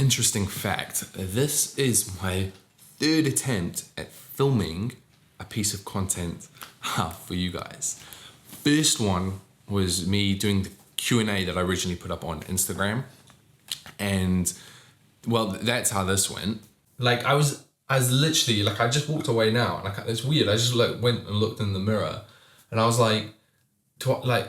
interesting fact. This is my third attempt at filming a piece of content for you guys. First one was me doing the Q&A that I originally put up on Instagram. And well, that's how this went. Like I was literally like, I just walked away now. Like it's weird. I just went and looked in the mirror and I was like,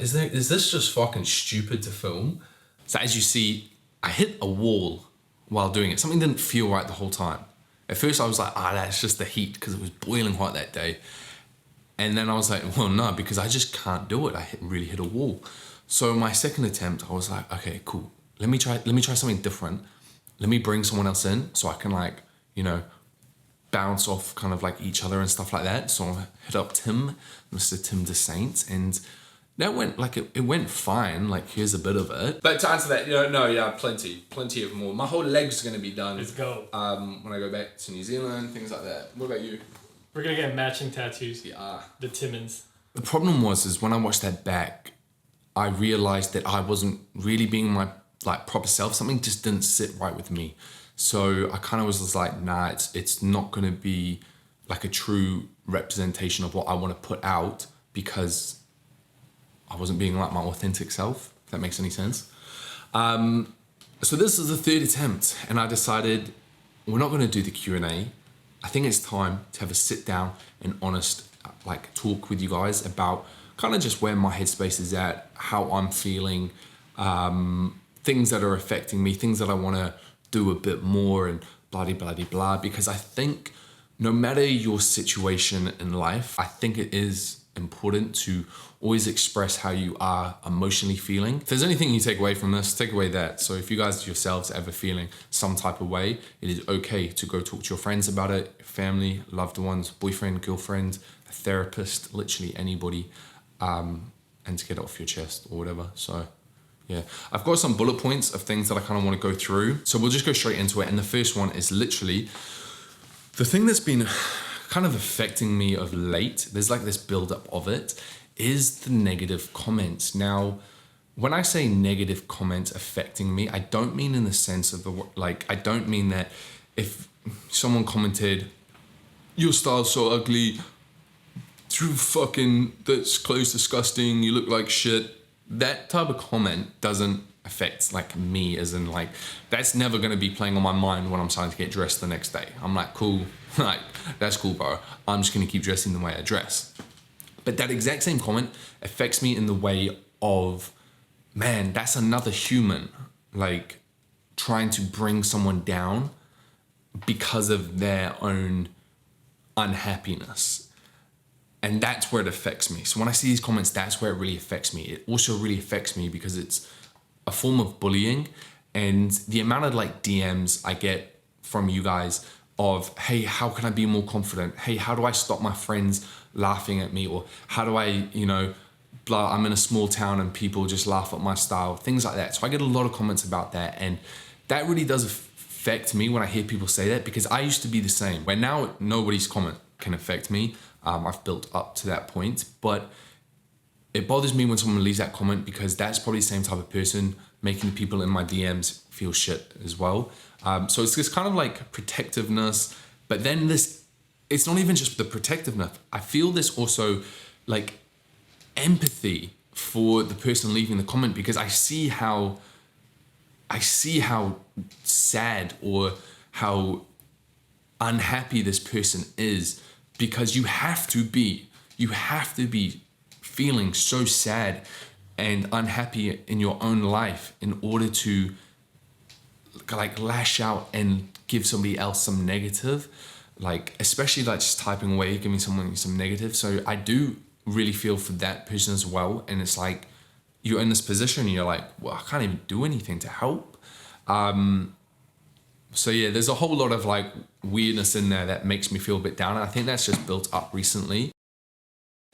is this just fucking stupid to film? So as you see, I hit a wall while doing it. Something didn't feel right the whole time. At first I was like, that's just the heat because it was boiling hot that day. And then I was like, well, no, because I just can't do it. I really hit a wall. So my second attempt, I was like, okay, cool. Let me try something different. Let me bring someone else in so I can like, you know, bounce off kind of like each other and stuff like that. So I hit up Tim, Mr. Tim DeSaint, and that went like, it went fine. Like here's a bit of it. But to answer that, plenty of more. My whole leg's gonna be done. Let's go. When I go back to New Zealand, things like that. What about you? We're gonna get matching tattoos. Yeah. The Simmons. The problem is when I watched that back, I realized that I wasn't really being my like proper self. Something just didn't sit right with me. So I kind of was just like, nah, it's not gonna be like a true representation of what I want to put out because I wasn't being like my authentic self, if that makes any sense. So this is the third attempt and I decided we're not gonna do the Q&A. I think it's time to have a sit down and honest like talk with you guys about kind of just where my headspace is at, how I'm feeling, things that are affecting me, things that I want to do a bit more and blah, blah, blah, blah. Because I think no matter your situation in life, I think it is important to always express how you are emotionally feeling. If there's anything you take away from this, take away that. So if you guys yourselves ever feeling some type of way, it is okay to go talk to your friends about it, family, loved ones, boyfriend, girlfriend, a therapist, literally anybody, and to get it off your chest or whatever. So yeah, I've got some bullet points of things that I kind of want to go through. So we'll just go straight into it. And the first one is literally the thing that's been kind of affecting me of late. There's like this buildup of it is the negative comments. Now, when I say negative comments affecting me, I don't mean in the sense of I don't mean that if someone commented, your style's so ugly, that's clothes disgusting, you look like shit. That type of comment doesn't affect like me, as in like, that's never gonna be playing on my mind when I'm starting to get dressed the next day. I'm like, cool, like, that's cool, bro. I'm just gonna keep dressing the way I dress. But that exact same comment affects me in the way of, man, that's another human, like trying to bring someone down because of their own unhappiness. And that's where it affects me. So when I see these comments, that's where it really affects me. It also really affects me because it's a form of bullying, and the amount of like DMs I get from you guys of, hey, how can I be more confident? Hey, how do I stop my friends laughing at me? Or how do I, blah, I'm in a small town and people just laugh at my style, things like that. So I get a lot of comments about that. And that really does affect me when I hear people say that, because I used to be the same, where now nobody's comment can affect me. I've built up to that point, but it bothers me when someone leaves that comment because that's probably the same type of person making the people in my DMs feel shit as well. So it's this kind of like protectiveness, but then it's not even just the protectiveness. I feel this also like empathy for the person leaving the comment, because I see how sad or how unhappy this person is, because you have to be feeling so sad and unhappy in your own life in order to like lash out and give somebody else some negative, like especially like just typing away, giving someone some negative. So I do really feel for that person as well. And it's like, you're in this position and you're like, well, I can't even do anything to help. So yeah, there's a whole lot of like weirdness in there that makes me feel a bit down. And I think that's just built up recently.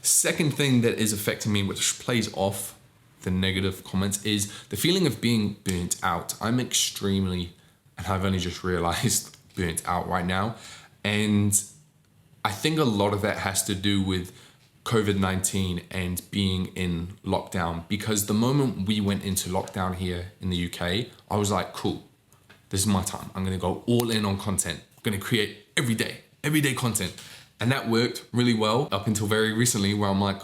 Second thing that is affecting me, which plays off the negative comments, is the feeling of being burnt out. I'm extremely, and I've only just realized, burnt out right now. And I think a lot of that has to do with COVID-19 and being in lockdown, because the moment we went into lockdown here in the UK, I was like, cool, this is my time. I'm going to go all in on content. I'm going to create everyday content. And that worked really well up until very recently, where I'm like,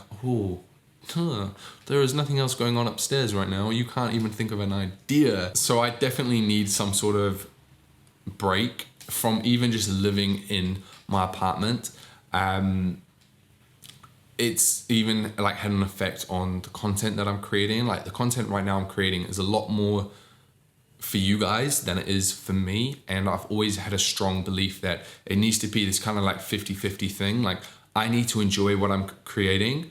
there is nothing else going on upstairs right now. You can't even think of an idea. So I definitely need some sort of break from even just living in my apartment. It's even like had an effect on the content that I'm creating. Like the content right now I'm creating is a lot more for you guys than it is for me. And I've always had a strong belief that it needs to be this kind of like 50-50 thing. Like I need to enjoy what I'm creating,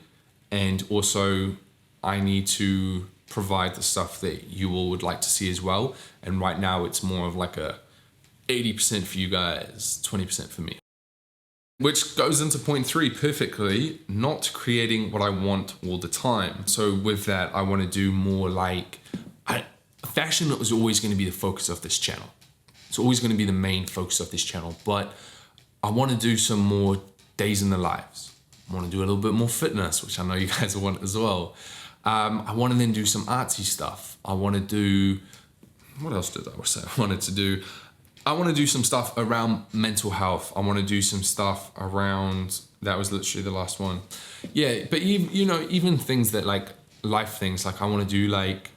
and also I need to provide the stuff that you all would like to see as well. And right now it's more of like a 80% for you guys, 20% for me. Which goes into point 3 perfectly, not creating what I want all the time. So with that, I want to do more like, fashion is always going to be the focus of this channel. It's always going to be the main focus of this channel, but I want to do some more days in the lives. I want to do a little bit more fitness, which I know you guys want as well. I want to then do some artsy stuff. I want to do, what else did I say I wanted to do? I want to do some stuff around mental health. I want to do some stuff around, that was literally the last one. Yeah, but even things that like life things, like I want to do like,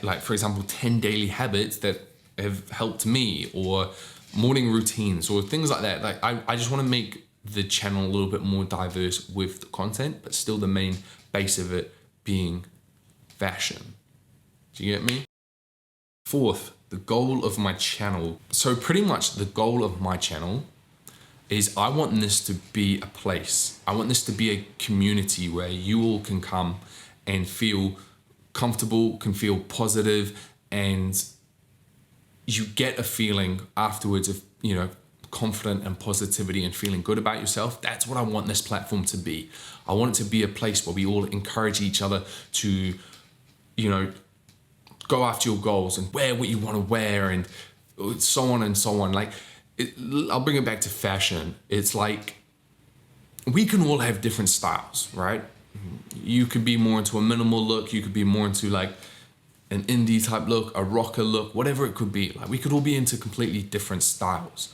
like for example, 10 daily habits that have helped me, or morning routines or things like that. Like I just want to make the channel a little bit more diverse with the content, but still the main base of it being fashion. Do you get me? 4th, the goal of my channel. So pretty much the goal of my channel is I want this to be a place. I want this to be a community where you all can come and feel comfortable, can feel positive, and you get a feeling afterwards of, confident and positivity and feeling good about yourself. That's what I want this platform to be. I want it to be a place where we all encourage each other to, go after your goals and wear what you want to wear, and so on and so on. Like, I'll bring it back to fashion. It's like, we can all have different styles, right? You could be more into a minimal look. You could be more into like an indie type look, a rocker look, whatever it could be. Like we could all be into completely different styles.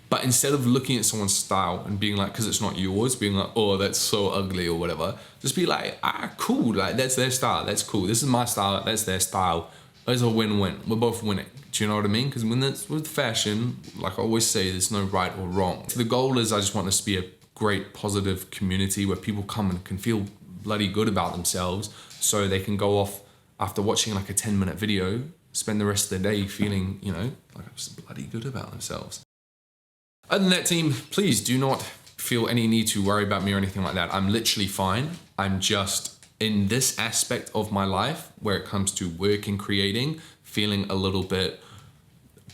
But instead of looking at someone's style and being like, because it's not yours, being like, oh, that's so ugly or whatever, just be like, cool, like that's their style, that's cool. This is my style, that's their style. It's a win-win. We're both winning. Do you know what I mean? Because when it's with fashion, like I always say, there's no right or wrong. So the goal is I just want this to be a great positive community where people come and can feel bloody good about themselves, so they can go off after watching like a 10-minute video, spend the rest of the day feeling, like just bloody good about themselves. Other than that, team, please do not feel any need to worry about me or anything like that. I'm literally fine. I'm just in this aspect of my life where it comes to work and creating, feeling a little bit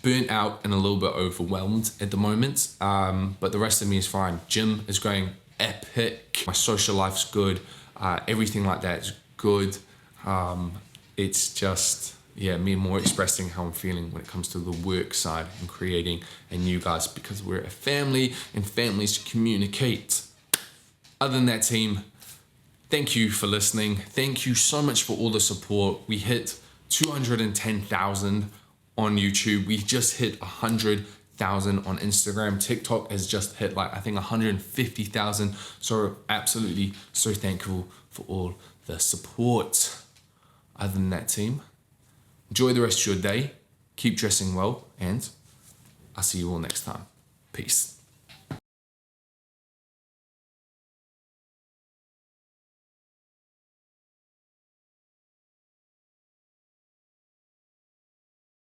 burnt out and a little bit overwhelmed at the moment. But the rest of me is fine. Gym is going epic. My social life's good. Everything like that is good. It's just, me more expressing how I'm feeling when it comes to the work side and creating, and you guys, because we're a family and families communicate. Other than that, team, thank you for listening. Thank you so much for all the support. We hit 210,000 on YouTube. We just hit 100,000 on Instagram. TikTok has just hit like, I think 150,000. So absolutely so thankful for all the support. Other than that, team, enjoy the rest of your day. Keep dressing well, and I'll see you all next time. Peace.